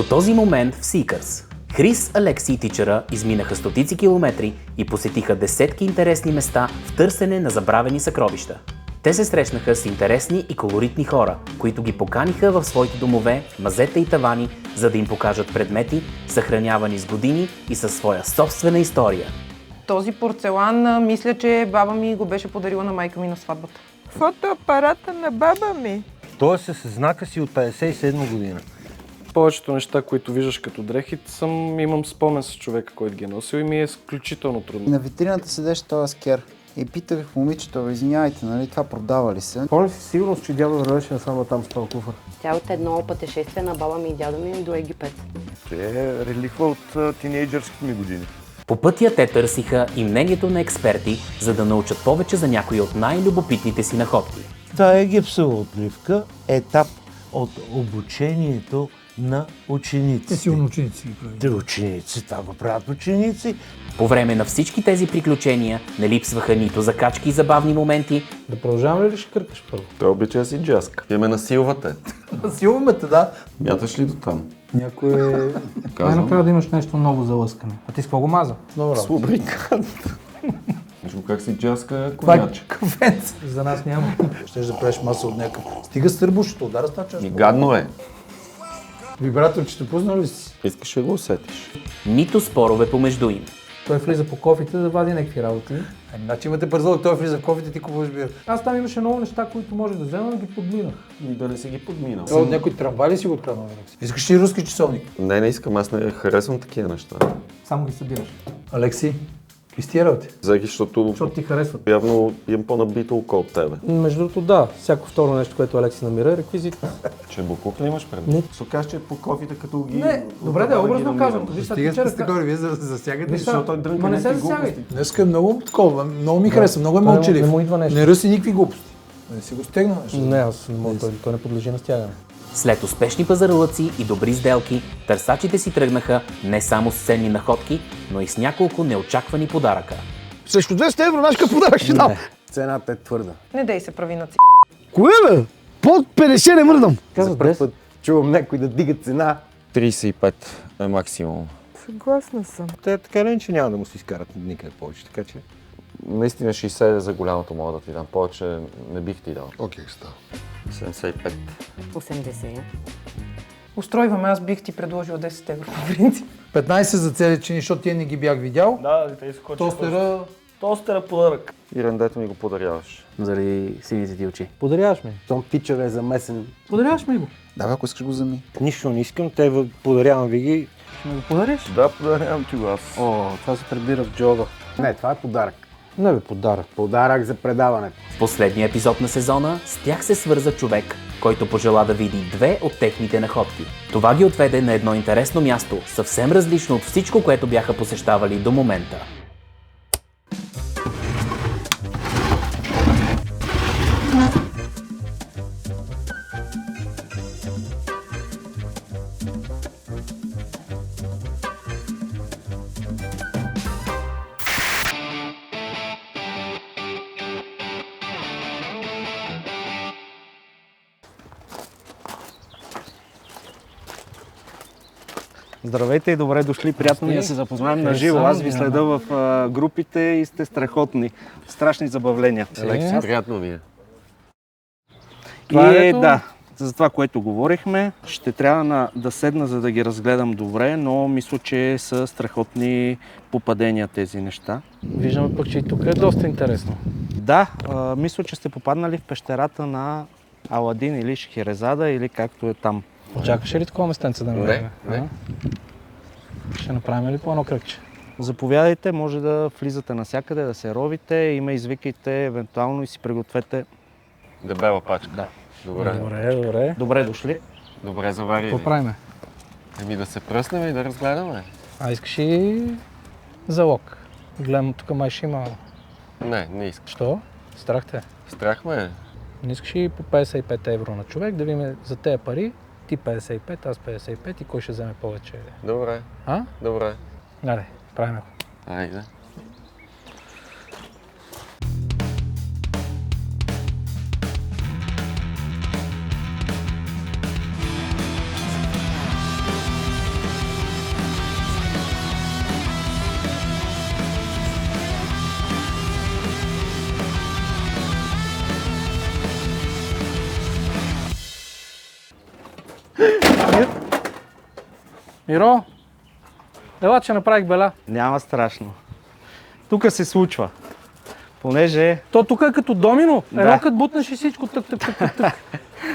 До този момент в Seekers Крис, Алекси и тичъра изминаха стотици километри и посетиха десетки интересни места в търсене на забравени съкровища. Те се срещнаха с интересни и колоритни хора, които ги поканиха в своите домове, мазета и тавани, за да им покажат предмети, съхранявани с години и със своя собствена история. Този порцелан, мисля, че баба ми го беше подарила на майка ми на сватбата. Фотоапарата на баба ми. Той е с знака си от 57 година. Повечето неща, които виждаш като дрехи, имам спомен с човека, който ги е носил и ми е изключително трудно. На витрината седеше този скер и питах момичето, извинявайте, нали, това продава ли се? Помня си сигурност, че дядо вървеше насам там с този куфър. Тя от едно пътешествие на баба ми и дядо ми до Египет. Че е реликва от тинейджърските ми години. По пътя те търсиха и мнението на експерти, за да научат повече за някои от най-любопитните си находки. Та е гипсова отливка, етап от обучението на учениците. Те силно ученици ги правят. Те ученици, това го правят ученици. По време на всички тези приключения не липсваха нито закачки и забавни моменти, Да продължаваме ли ще къркаш първо? Той обича да си джаска. Вие ме насилвате. Силваме те, да. Мяташ ли до там? Някой е... Най-накрая да имаш нещо ново за лъскане. А ти с какво го маза? Добре. С лубрикант. Виждам как си джаска Това е коняче. кафенц. За нас няма. Ще да правиш маса от някакъв. Стига сърбушето, удара с това част. И гадно е. Вибратор, че те пуснал ли си? Искаш да го усетиш. нито спорове помежду им. Той влиза по кофите да вади някакви работи. Значи имате бързо, той влиза в кофите, ти купуваш бира. Аз там имаше много неща, които можех да взема, но ги подминах. И да не си ги подминал. Това от някой трамвай ли си го откраднал? Искаш ли руски часовник? Не искам, аз не харесвам такива неща. Само ги събираш. Алекси, какви сте работи? Взех, защото Защото ти харесват. явно имам по-набито око от тебе. Между другото, да. Всяко второ нещо, което Алекси намира е реквизит. Че буклук ли имаш пред? Не. Се окаже, че по кофите като ги... Не, добре да, образно казвам. Виж, сега Стига тичера сте горе, вие засягате, Виж, защото той дрънка ма не се някакви засягай. глупости. Днеска е много такова, много ми харесва, много е не мълчалив. му идва нещо. Не ръси никакви глупости. Не си го стегнал нещо. Не, аз не мога, той не подлежи на стягане. След успешни пазарлъци и добри сделки, търсачите си тръгнаха не само с ценни находки, но и с няколко неочаквани подаръка. Срещу 200 евро нашка подарък ще дам. Цената е твърда. Не дей се прави на Кое бе? Под 50 не мърдам. Казва 10. Чувам някой да дига цена. 35 е максимум. Съгласна съм. Те така ли, че няма да му се изкарат никъде повече, така че... Наистина 60 за голямото мога да ти дам. Повече не бих ти дал. Окей, става. 75. 80. Устройваме, аз бих ти предложила 10 евро по принцип. 15 за цели чини, защото тия не ги бях видял. Да, те изкочи. Тостера... подарък. И рендето ми го подаряваш. Заради сините ти очи. Подаряваш ми. Том тичър е замесен. Подаряваш ми го. Давай, ако искаш го вземи. Нищо не искам, те подарявам ви ги. Ще ми го подариш? Да, подарявам ти го аз. О, това се прибира в джоба. Не, това е подарък. Не бе, подарък. Подарък за предаването. В последния епизод на сезона с тях се свърза човек, който пожела да види две от техните находки. Това ги отведе на едно интересно място, съвсем различно от всичко, което бяха посещавали до момента. Здравейте и добре дошли, приятно ми да се запознаем на живо. Аз ви следа в групите и сте страхотни, страшни забавления. Алекси, приятно ми е. И да, за това, което говорихме, ще трябва да седна, за да ги разгледам добре, но мисля, че са страхотни попадения тези неща. Виждаме пък, че и тук е доста интересно. Да, мисля, че сте попаднали в пещерата на Аладин или Шехерезада, или както е там. Очакваш ли такова местенце да направим? Не. Ще направим ли по едно кръгче? Заповядайте, може да влизате навсякъде, да се ровите и ме извикайте евентуално и си пригответе. Дебела пачка. Да. Добре. Добре. Добре дошли. Добре заварили. Какво правиме? Еми да се пръснем и да разгледаме. А искаш и залог? Гледам, тук май ще има... Не искам. Що? Страх те? Страх ме е. Не искаш и по 55 евро на човек, да видим за тези пари, ти 55, аз 55 и кой ще вземе повече? Добре. А? Добре. Айде, правим го. Айде. Миро, ела, че направих беля. Няма страшно. Тук се случва. Понеже... То тук е като домино. Да. Едно като бутнеш и всичко тък.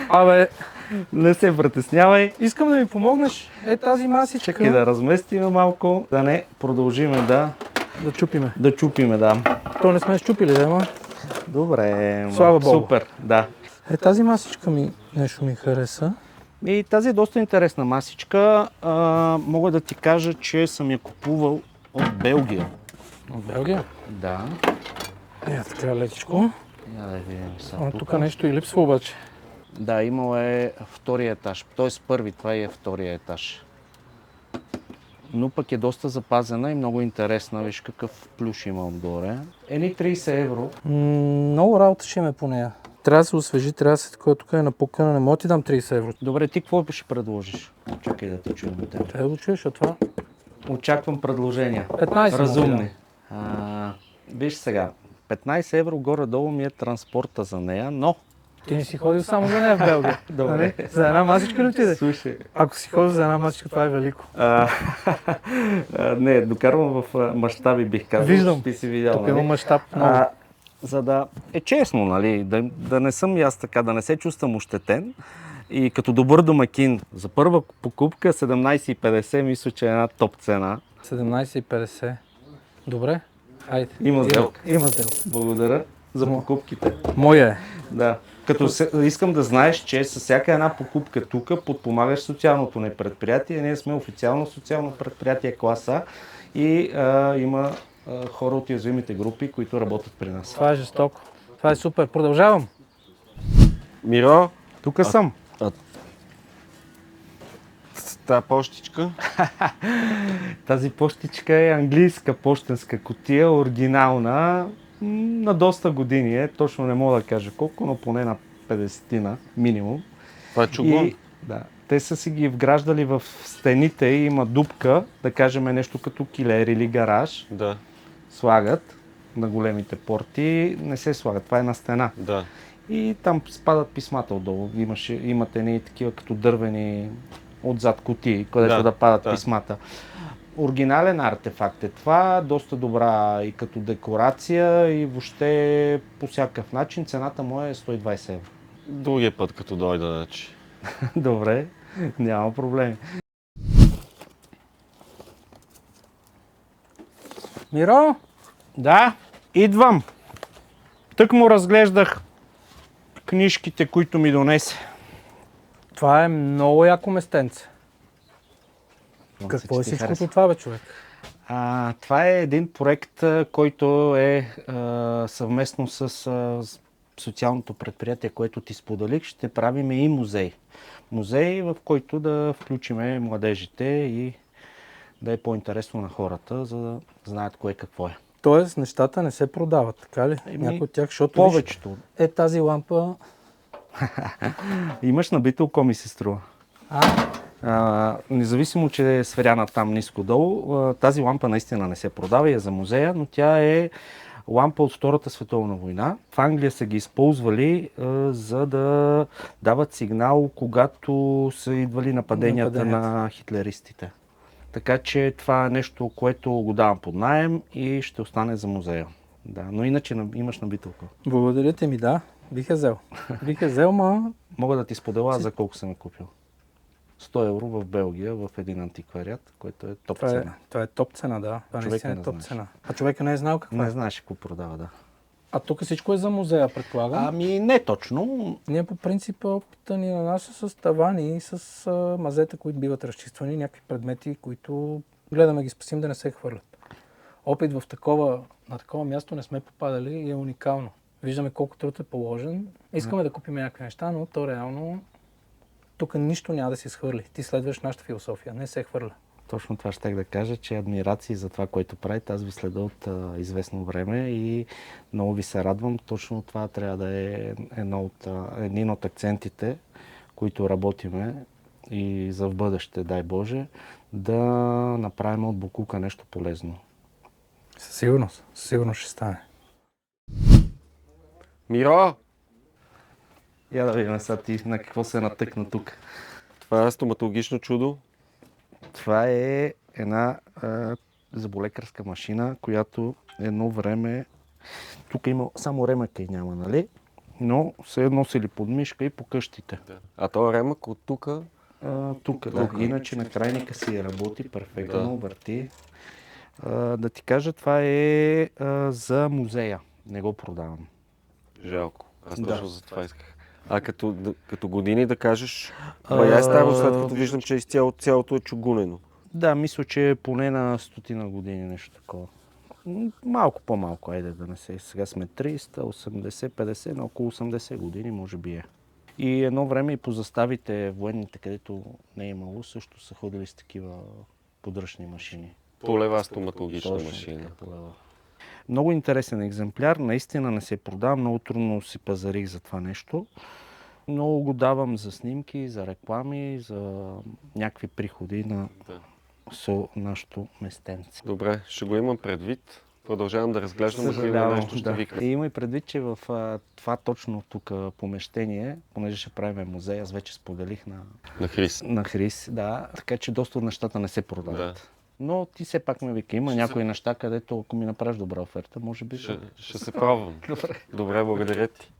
Абе, Не се притеснявай. искам да ми помогнеш. Е тази масичка. Чакай да разместим малко, да не продължиме Да чупиме. да чупиме, да. То не сме щупили, да, ма? Добре, Слава Богу. супер, да. Е тази масичка нещо ми хареса. И тази е доста интересна масичка. Мога да ти кажа, че съм я купувал от Белгия. От Белгия? Да. Така лекичко. Я да видим сега Тук нещо и липсва обаче. Да, имал е втория етаж. Тоест първи, това е втория етаж. Но пък е доста запазена и много интересна. Виж какъв плюш има отгоре. Ени 30 евро. Много работа ще има по нея. Трябва да се освежи, трябва да се такова, тук е напукана, не мога да ти дам 30 евро. Добре, ти какво ще предложиш? Чакай да те чуем от теб. Трябва да го чуеш, а това? Очаквам предложения. 15 Разумни. Виж сега, 15 евро горе-долу ми е транспорта за нея, но... Ти не си ходил само за нея в Белгия. Добре. Нали? За една масичка ли отиде? Слушай. Ако си ходил за една масичка, това е велико. Не, докарвам в мащаби, бих казал. Виждам. Ти си видял, Тук има мащаб много. За да е честно, нали, да не съм и аз така, да не се чувствам ощетен. И като добър домакин, за първа покупка 17,50 мисля, че е една топ цена. 17,50. Добре, хайде. Има сделка. Има сделка. Благодаря за покупките. Моя е. Да. Искам да знаеш, че с всяка една покупка тук подпомагаш социалното ни предприятие. Ние сме официално социално предприятие клас А и има хора от уязвимите групи, които работят при нас. Това е жестоко. Това е супер. Продължавам. Миро, тук съм. Тая пощичка? Тази пощичка е английска пощенска кутия, оригинална, на доста години е, точно не мога да кажа колко, но поне на 50-на минимум. Това е чугун? Да, те са си ги вграждали в стените и има дупка, да кажем нещо като килер или гараж. Да. Слагат на големите порти, не се слагат, това е на стена. Да. И там спадат писмата отдолу. Имате едни такива като дървени отзад кутии, където да падат писмата. Оригинален артефакт е това, доста добра и като декорация и въобще по всякакъв начин. Цената му е 120 евро. Другия път, като дойда, значи. Добре, няма проблеми. Миро? Да, идвам. Тък му разглеждах книжките, които ми донесе. Това е много яко местенце. Какво е всичкото това, бе, човек? Това е един проект, който е съвместно с социалното предприятие, което ти споделих. Ще правим и музей. Музей, в който да включим младежите и да е по-интересно на хората, за да знаят кое какво е. Тоест, нещата не се продават, така ли? Някои от тях, защото повечето. Е, тази лампа... Имаш набито око, ми се струва. Независимо, че е сферяна там ниско-долу, тази лампа наистина не се продава и е за музея, но тя е лампа от Втората световна война. В Англия са ги използвали, за да дават сигнал, когато са идвали нападенията на хитлеристите. Така че това е нещо, което го давам под наем и ще остане за музея. Да, но иначе имаш набито око. Благодаря ти ми, да. Бих е взел. Бих е взел, ма... Мога да ти споделя за колко съм е купил. 100 евро в Белгия, в един антиквариат, което е топ цена. Това е топ цена, да. Това наистина е топ цена. А човека не е знал какво Не знаеше какво продава, да. А тук всичко е за музея, предполагам? Ами не точно. Ние по принцип опита ни на нас с тавани и с мазета, които биват разчиствани, някакви предмети, които гледаме ги спасим да не се хвърлят. Опит на такова място не сме попадали и е уникално. Виждаме колко труд е положен. Искаме да купим някакви неща, но то реално тук нищо няма да се изхвърли. Ти следваш нашата философия, не се хвърля. Точно това щях да кажа, че адмирации за това, което правите, аз ви следа от известно време и много ви се радвам. Точно това трябва да е един от акцентите, които работиме и за в бъдеще, дай Боже, да направим от боклука нещо полезно. Със сигурност. Със сигурност ще стане. Миро! Я да видим сега ти на какво се натъкна тук. Това е стоматологично чудо. Това е една заболекарска машина, която едно време... Тук има само ремъка и няма, нали? Но се носили под мишка и по къщите. Да. А то ремък от тук? Тук, да. Иначе на крайника си работи перфектно, върти. Да ти кажа, това е за музея. Не го продавам. Жалко. Аз точно за това исках. А като години да кажеш, бая е старо, след като виждам, че цялото е чугунено. Да, мисля, че е поне на 100 години нещо такова. Малко по-малко, айде да не се. Сега сме 300, 80, 50, на около 80 години може би е. И едно време и по заставите военните, където не е имало, също са ходили с такива подръчни машини. Полева стоматологична машина. Полева. Много интересен екземпляр, наистина не се продава, много трудно си пазарих за това нещо. Много го давам за снимки, за реклами, за някакви приходи на нашото местенце. Добре, ще го имам предвид. Продължавам да разглеждам, ако има нещо, ще викам. И има и предвид, че в това точно тук помещение, понеже ще правим музей, аз вече споделих на Хрис, да, така че доста от нещата не се продават. Да. Но ти все пак ме вика, има някои неща, където ако ми направиш добра оферта, може би ще се пробвам. Добре, благодаря ти.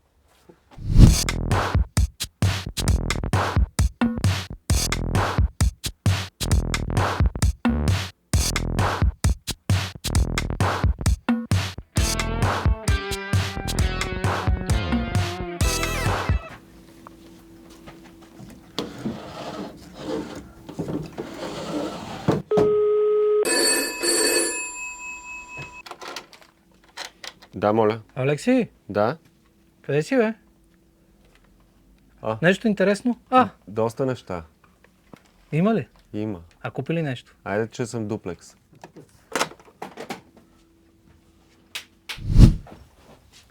Да, моля. Алекси? Да? Къде си, бе? Нещо интересно? Доста неща. Има ли? Има. А купи ли нещо? Айде, че съм дуплекс.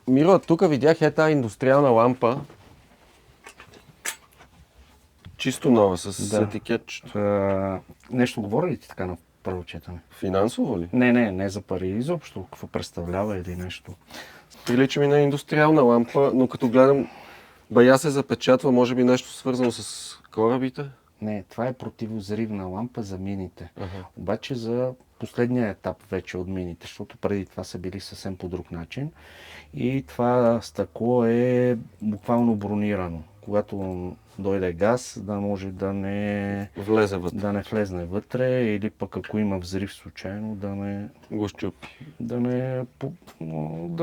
Миро, тук видях тази индустриална лампа. Чисто нова, с етикет. Нещо говори ли ти така на първо четене? Финансово ли? Не за пари. Изобщо какво представлява или нещо. Прилича ми на индустриална лампа, но като гледам, бая се запечатва, може би нещо свързано с корабите? Не, това е противозривна лампа за мините. Обаче за последния етап вече от мините, защото преди това са били съвсем по друг начин. И това стъкло е буквално бронирано. Когато дойде газ, да може да не влезне вътре или пък ако има взрив случайно, да не го щупи. Да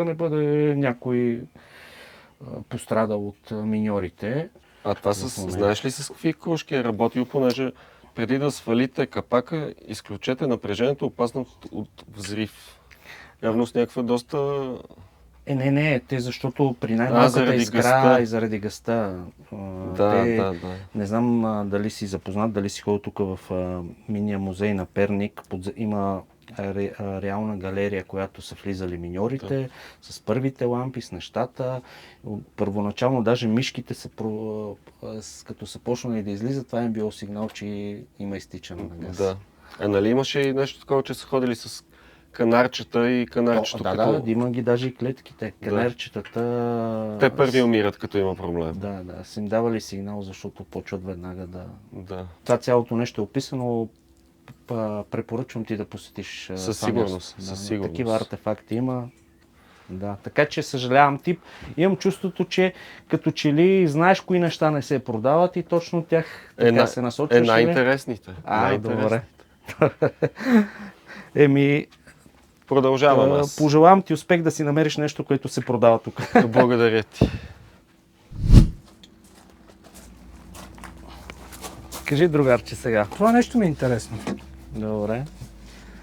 не бъде някой пострадал от миньорите. А това знаеш ли с какви кружки е работил, понеже преди да свалите капака, изключете напрежението, опасно от взрив. Явно с някаква доста... Не, те защото при най-малката искра и заради газта. Не знам дали си запознат, дали си ходил тук в миния музей на Перник. Има реална галерия, която са влизали миньорите, с първите лампи, с нещата. Първоначално даже мишките като са почнали да излизат, това е било сигнал, че има изтичане на газ. Да. Нали имаше и нещо такова, че са ходили с канарчета и канарчето Да, има ги даже и клетките. Канарчетата... Те първи умират, като има проблем. Да, са им давали сигнал, защото почват веднага да... Това цялото нещо е описано. Препоръчвам ти да посетиш. Със сигурност. Такива артефакти има. Да, така че съжалявам имам чувството, че като че ли знаеш кои неща не се продават и точно тях така се насочваш. Най-интересните. Добре. Продължавам аз. Пожелавам ти успех да си намериш нещо, което се продава тук. Благодаря ти. Кажи, другарче, сега. Това нещо ми е интересно. Добре.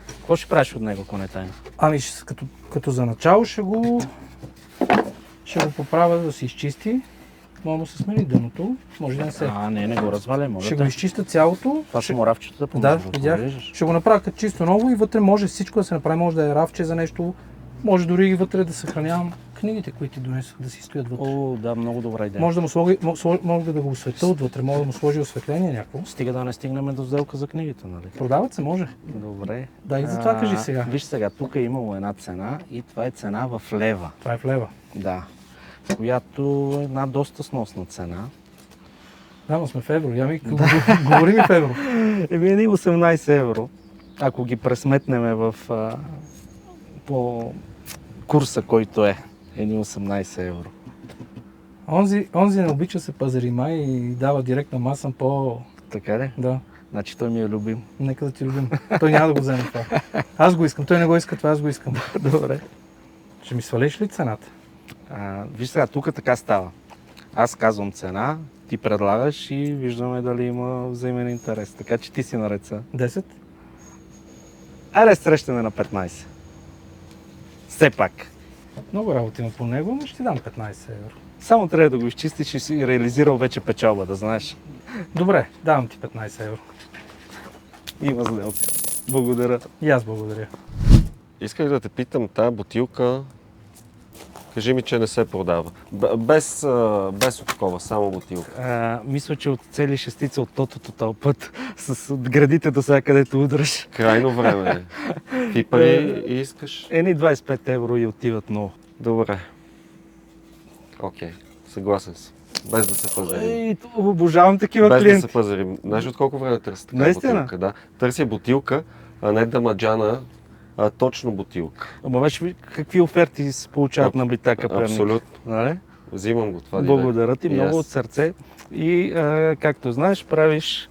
Какво ще правиш от него, ако не тайна? Като за начало ще го поправя да се изчисти. Може да се смени дъното. Може да не се. Не го разваля. Ще го изчиста цялото. Това са му рафчета. Да, видях. Ще го направя като чисто ново и вътре може всичко да се направи. Може да е рафче за нещо. Може дори и вътре да съхранявам книгите, които ти донесох, да си стоят вътре. Да, много добра идея. Може да го осветя отвътре, може да му сложи осветление някакво. Стига да не стигнем до сделка за книгите, нали? Продават се, може. Добре. Да, и за това кажи сега. Виж сега, тук е имало една цена и това е цена в лева. Това е в лева? Да. Която е една доста сносна цена. Да, но сме в евро. Говори ми в евро. Едни 18 евро, ако ги пресметнем по курса, който е. Едни 18 евро. Онзи не обича се пазари май и дава директно маса по... Така ли? Да. Значи той ми е любим. Нека да ти любим. Той няма да го вземе това. Аз го искам. Той не го иска това, аз го искам. Добре. Ще ми свалиш ли цената? Виж сега, тук така става. Аз казвам цена, ти предлагаш и виждаме дали има взаимен интерес. Така че ти си наред са. 10? Айде срещаме на 15. Все пак. Много работа има по него, но ще ти дам 15 евро. Само трябва да го изчистиш и си реализирал вече печалба, да знаеш. Добре, давам ти 15 евро. Има сделка. Благодаря. И аз благодаря. Исках да те питам, тая бутилка, кажи ми, че не се продава. Без откова, само бутилка. Мисля, че от цели шестица от тотото този път с градите до сега, където удръш. Крайно време е. Ти пари искаш? Ени 25 евро и отиват много. Добре. Окей, съгласен съм. Без да се пазарим. Обожавам такива Без клиенти. да се пазарим. Знаеш от колко време търся такава Наистина? бутилка? Да. Търся бутилка, а не дамаджана, а точно бутилка. Ама вече какви оферти се получават на Битака Перник? Абсолютно. Нали? Взимам го това. Благодаря ти много от сърце. И както знаеш, правиш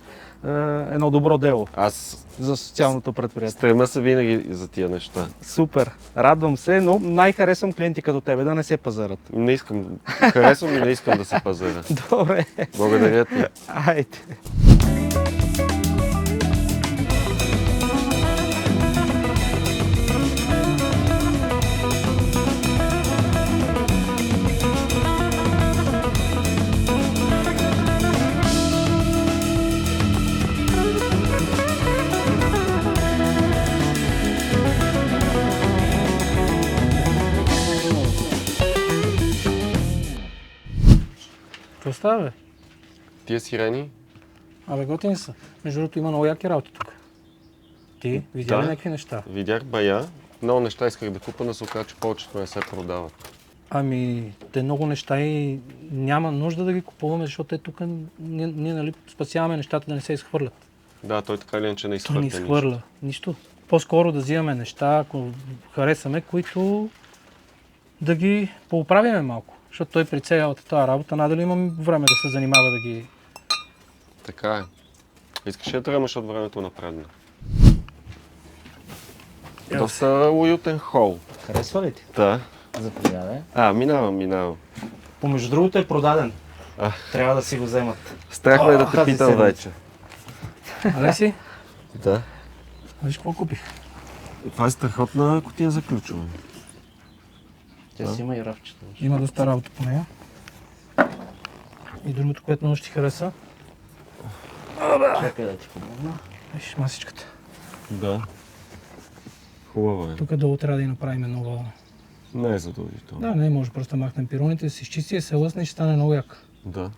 едно добро дело. Аз за социалното предприятие. Стрема се винаги за тия неща. Супер. Радвам се, но най-харесвам клиенти като тебе да не се пазарат. Не искам. Харесвам и не искам да се пазара. Добре. Благодаря ти. Айде. Какво става, бе? Тия сирени? Абе, готини са. Между другото има много яки работи тук. Ти видя ли някакви неща? Видях бая. Много неща исках да купа, но се оказа, че повечето не се продават. Ами, те много неща и няма нужда да ги купуваме, защото те тук ние нали, спасяваме нещата да не се изхвърлят. Да, той така или иначе не изхвърля. Той не изхвърля. Нищо. По-скоро да взимаме неща, ако харесаме, които да ги поуправиме малко. Защото той при цялата тази работа надали имам време да се занимава да ги... Така е. Искаш да тръгнеш от времето напредна. Доста уютен хол. Харесва ли ти? Да. Заповядай. Минавам. Помежду другото е продаден. Трябва да си го вземат. Страх ме да те питам вече. Алеси? Да. Виж какво купих. Това е страхотна кутия за ключове. Тя си има и рафчета. Има доста работа по нея. И другото, което много ще ти хареса. Чакай да ти помогна. Виж масичката. Да. Хубаво е. Тук долу трябва да и направим нова... Не е задължително. Да, не може просто да махнем пироните, да се изчисти и се лъсне и ще стане много яка. Да.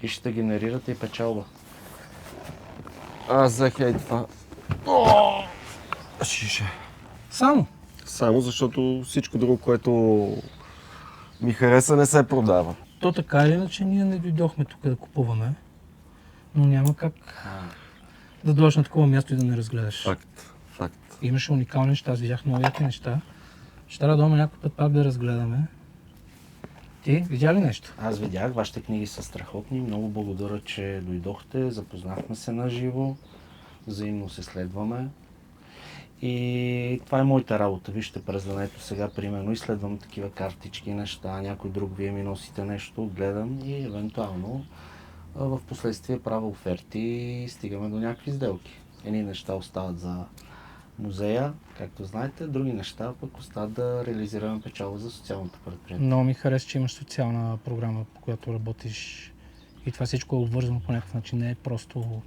И ще генерирате и печалба. Аз взех и това. Шише. Само защото всичко друго, което ми хареса, не се продава. То така или иначе ние не дойдохме тук да купуваме, но няма как да дойдеш на такова място и да не разгледаш. Факт. Имаше уникални неща, аз видях много яки неща. Ще трябва да дойдем някой път пак да разгледаме. Ти видя ли нещо? Аз видях, вашите книги са страхотни. Много благодаря, че дойдохте, запознахме се на живо, взаимно се следваме. И това е моята работа. Вижте, през денето сега, примерно, изследвам такива картички, неща, някой друг вие ми носите нещо, гледам и евентуално в последствие правя оферти и стигаме до някакви сделки. Едни неща остават за музея, както знаете, други неща пък остават да реализираме печалба за социалното предприятие. Много ми хареса, че имаш социална програма, по която работиш и това всичко е обвързано по някакъв начин. Не е просто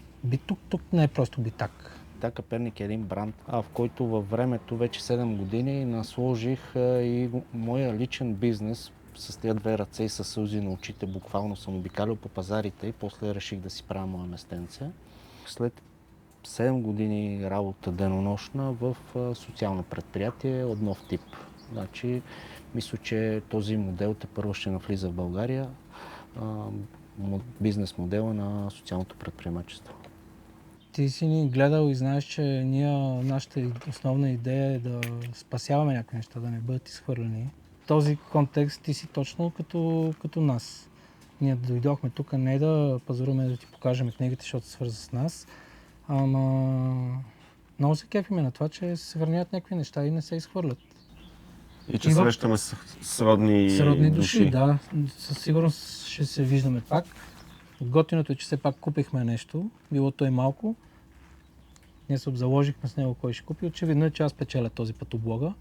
тук не е просто битак. Битака Перник е един бранд, в който във времето вече 7 години насложих и моя личен бизнес с тези две ръце и със сълзи на очите. Буквално съм обикалял по пазарите и после реших да си правя моя местенце. След 7 години работа денонощна в социално предприятие от нов тип. Значи, мисля, че този модел тепърво ще навлиза в България. бизнес модела на социалното предприемачество. Ти си ни гледал и знаеш, че нашата основна идея е да спасяваме някакви неща, да не бъдат изхвърлени. В този контекст ти си точно като нас. Ние дойдохме тук не да пазаруваме, да ти покажем книгите, защото се свърза с нас, ама много се кефиме на това, че се върнят някакви неща и не се изхвърлят. И че срещаме с родни души. Да. Със сигурност ще се виждаме пак. Готиното е, че все пак купихме нещо, било то и малко. Ние се обзаложихме с него кой ще купи. Очевидно е, че аз печеля този път облога.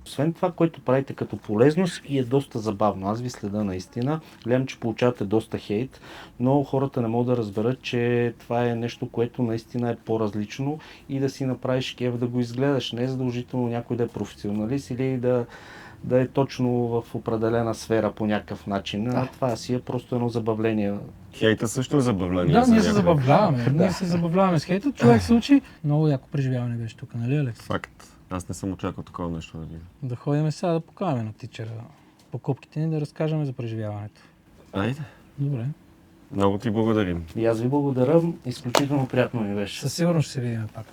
Освен това, което правите като полезност и е доста забавно. Аз ви следа наистина. Гледам, че получавате доста хейт, но хората не могат да разберат, че това е нещо, което наистина е по-различно и да си направиш кеф да го изгледаш. Не е задължително някой да е професионалист или да е точно в определена сфера по някакъв начин. Това си е просто едно забавление. Хейта също е забавление. Да, ние се забавляваме. Ние се забавляваме с хейта. Човек се учи. Много яко преживяване беше тук, нали, Алекс? Факт. Аз не съм очаквал такова нещо да видя. Да ходим сега да покажем на тичера покупките ни, да разкажем за преживяването. Айде. Добре. Много ти благодарим. И аз ви благодаря. Изключително приятно ми беше. Със сигурност ще се видим пак.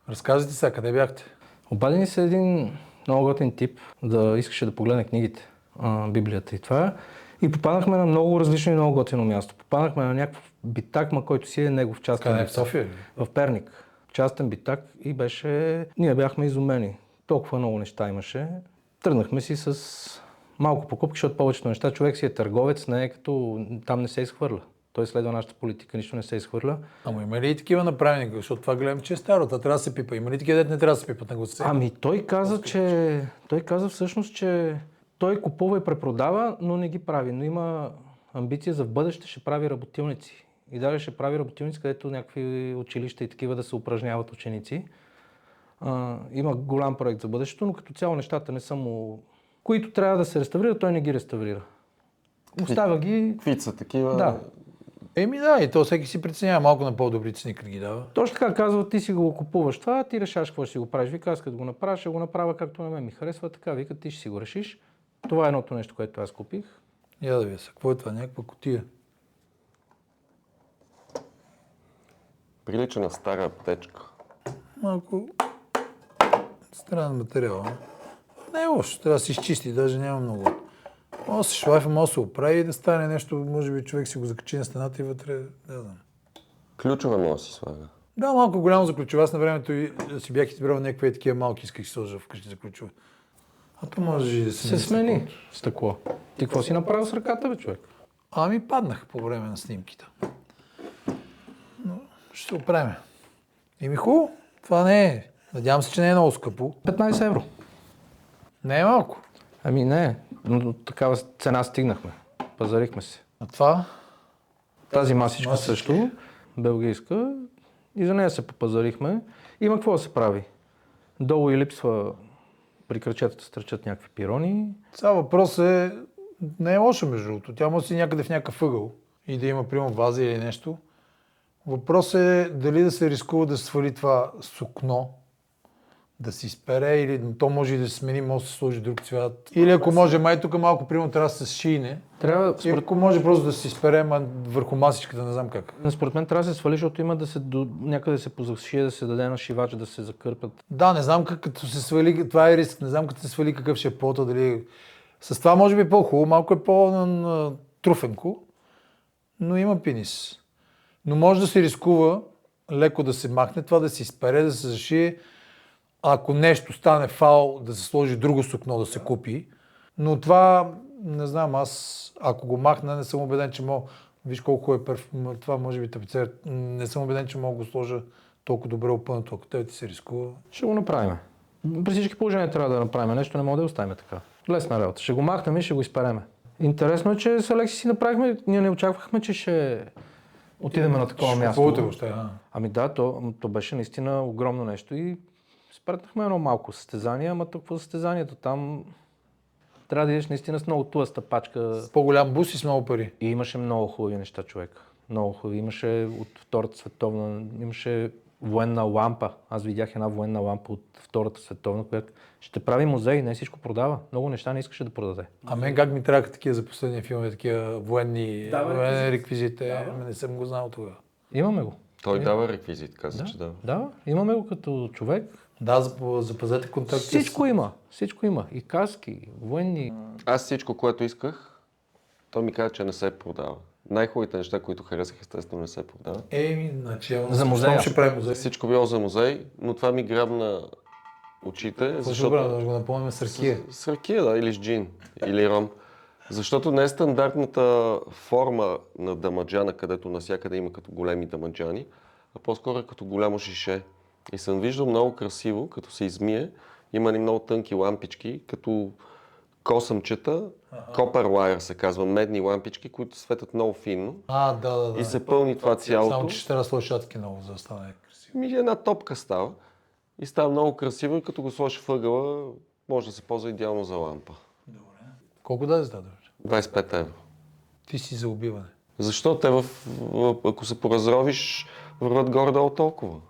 Разказвайте сега, къде бяхте? Обади ни се един много готин тип да искаше да погледне книгите, Библията и това. И попаднахме на много различно и много готино място. Попаднахме на някакъв битак, който си е негов частен. Къде, в София? В Перник. Частен битак и беше... Ние бяхме изумени. Толкова много неща имаше. Тръгнахме си с малко покупки, защото повечето неща човек си е търговец, не е като... Там не се изхвърля. Той следва нашата политика, нищо не се изхвърля. Ама има ли и такива направени? Защото това гледам, че е старо, това трябва да се пипа. Има ли такива, дете не трябва да се пипат на гостите? Ами той каза всъщност, че той купува и препродава, но не ги прави. Но има амбиция за в бъдеще, ще прави работилници. И даже ще прави работилници, където някакви училища и такива да се упражняват ученици. Има голям проект за бъдещето, но като цяло нещата не са му... Които трябва да се реставрират, той не ги реставрира. Оставя ги... Какви са такива? Да. Еми да, и то всеки си преценява малко на по-добри цени, като ги дава. Точно така казва, ти си го купуваш това, ти решаваш какво ще си го правиш. Вика, аз като го направя, ще го направя както на мен ми харесва, така вика, ти ще си го решиш. Това е едното нещо, което аз купих. Я да ви са, какво е това? Някаква кутия. Прилича на стара аптечка. Малко странен материал. Не е лошо, трябва да се изчисти, даже няма много. Може да се шлайфа, може да се оправи и да стане нещо, може би човек си го закачи на стената и вътре, не знам. Ключове може да си слага. Да, малко голямо за ключове. Аз на времето си бях избрал някакви такива малки, исках си сложа вкъщи за ключове. А то може и да се смени стъкло. Ти какво си направил с ръката, бе, човек? Ами паднах по време на снимките. Но ще оправим. Еми хубаво, това не е. Надявам се, че не е много скъпо. 15 евро. Не е малко. Ами не, но до такава цена стигнахме. Пазарихме се. А това? Тази масичка също, белгийска, и за нея се попазарихме. Има какво да се прави. Долу и липсва, при кръчетата стърчат някакви пирони. Сега въпрос е, не е лошо между другото. Тя може да си някъде в някакъв ъгъл и да има, примерно, ваза или нещо. Въпрос е дали да се рискува да свали това сукно, да се изпере, или то може и да се смени, може да се сложи друг цвят. Или ако може, май тук малко, примерно, трябва да се шине. Трябва, и ако може просто да се изпере върху масичката, не знам как. Според мен трябва да се свали, защото има да се някъде се позашие, да се даде на шивач, да се закърпят. Да, не знам как, като се свали, това е риск, не знам като се свали какъв ще е плота, дали... С това може би е по-хубаво, малко е по-труфенко, но има пенис. Но може да се рискува леко да се махне това, да се изпере, да се зашие. Ако нещо стане фал, да се сложи друго сукно да се купи. Но това, не знам, аз ако го махна, не съм убеден, че мога... Виж колко е това може би тапицер. Не съм убеден, че мога да го сложа толкова добре опънато. Ако тебе ти се рискува... Ще го направим. При всички положения трябва да направим нещо, не мога да оставим така. Лесна работа. Ще го махнем и ще го изпереме. Интересно е, че с Алекси си направихме, ние не очаквахме, че ще отидем на такова място. Ами да, то беше наистина огромно нещо и спретнахме едно малко състезание, ама толкова състезанието там трябва да идеш наистина с много тлъста пачка. С по-голям бус и с много пари. И имаше много хубави неща, човек. Много хубави. Имаше от Втората световна, имаше военна лампа. Аз видях една военна лампа от Втората световна, която ще прави музей, не всичко продава. Много неща не искаше да продаде. А мен как ми трябваха такива за последния филм, такива военни реквизити? Не съм го знал тогава. Имаме го. Той дава реквизит, каза, че дава. Да, имаме го като човек. Да, запазете контакти. Всичко има. Всичко има. И каски, военни. Аз всичко, което исках, той ми каза, че не се продава. Най-хубавите неща, които харесах, естествено не се продават. Значи, за музея. Ще прави музей. Всичко било за музей, но това ми грабна очите. Защото да го напомним с ракия. С ракия, да, или с джин, или ром. Защото не е стандартната форма на дамаджана, където навсякъде има като големи дамаджани, а по-скоро е като голямо шише. И съм виждал много красиво, като се измие, има ни много тънки лампички, като косъмчета, copper wire се казва, медни лампички, които светят много финно. Да. И се пълни това цялото. Само, че ще трябва да сложи шатки много, за да стане красиво. Една топка става и става много красиво и като го сложиш въгъла, може да се ползва идеално за лампа. Добре. Колко даде за 25 евро. Ти си за убиване. Защо? Те, ако се поразровиш, върват горе-долу толкова.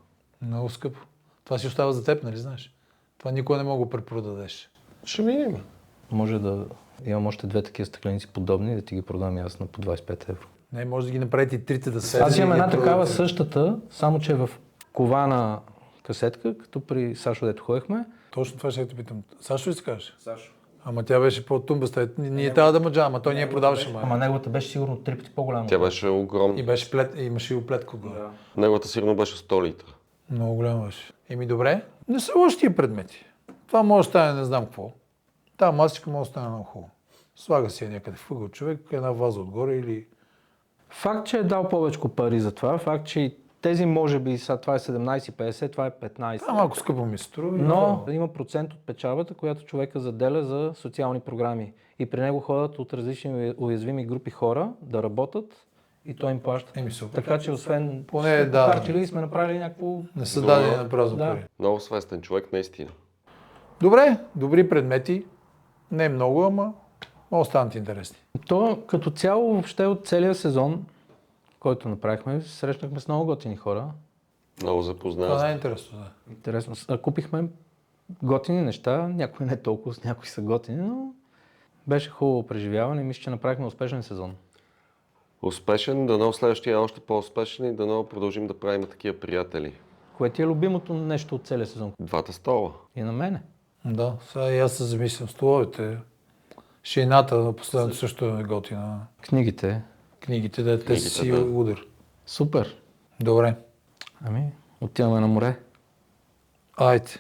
Много скъпо. Това си остава за теб, нали знаеш? Това никога не мога да препродадеш. Ще минем. Може да имам още 2 такива стъкленици подобни и да ти ги продам аз на по 25 евро. Не, може да ги направите и трите да се. Аз имам една такава същата, само че в кована касетка, като при Сашо, дето ходехме. Точно това ще те питам. Сашо ли се кажеш? Сашо. Ама тя беше по-тумбаста. Ние трябва да мъджа, ама той ние продаваше. Ама неговата беше сигурно 3 пъти по-голяма. Тя беше огромна. И беше плет, имаше и оплетка отгоре. Неговата сигурно беше 100 литра. Много голяма беше. Добре, не са лоши тия предмети. Това може да стане не знам какво. Тая масичка може да стане много хубаво. Слага си някъде в ъгъл човек, една ваза отгоре или... Факт, че е дал повече пари за това, факт, че и тези може би са, това е 17,50, това е 15. Това малко скъпо ми се струва. Но има процент от печалбата, която човека заделя за социални програми. И при него ходят от различни уязвими групи хора да работят и той им плаща. Така че освен поне харчили, сме направили някакво... Не са дадени на празно пари. Много свестен човек, наистина. Добре, добри предмети. Не много, ама могат станат интересни. То като цяло въобще от целия сезон, който направихме, срещнахме с много готини хора. Много запознавам. Това не е интересно, да. Интересно. Купихме готини неща, някои не толкова, някои са готини, но беше хубаво преживяване и мисля, че направихме успешен сезон. Успешен, дано следващия е още по-успешен и дано продължим да правим такива приятели. Кое ти е любимото нещо от целия сезон? 2 стола. И на мене. Да, сега и аз се замислям столовете. Шейната на последното също е готина. Книгите. Книгите, те си удар. Супер. Добре. Отиваме на море. Айде.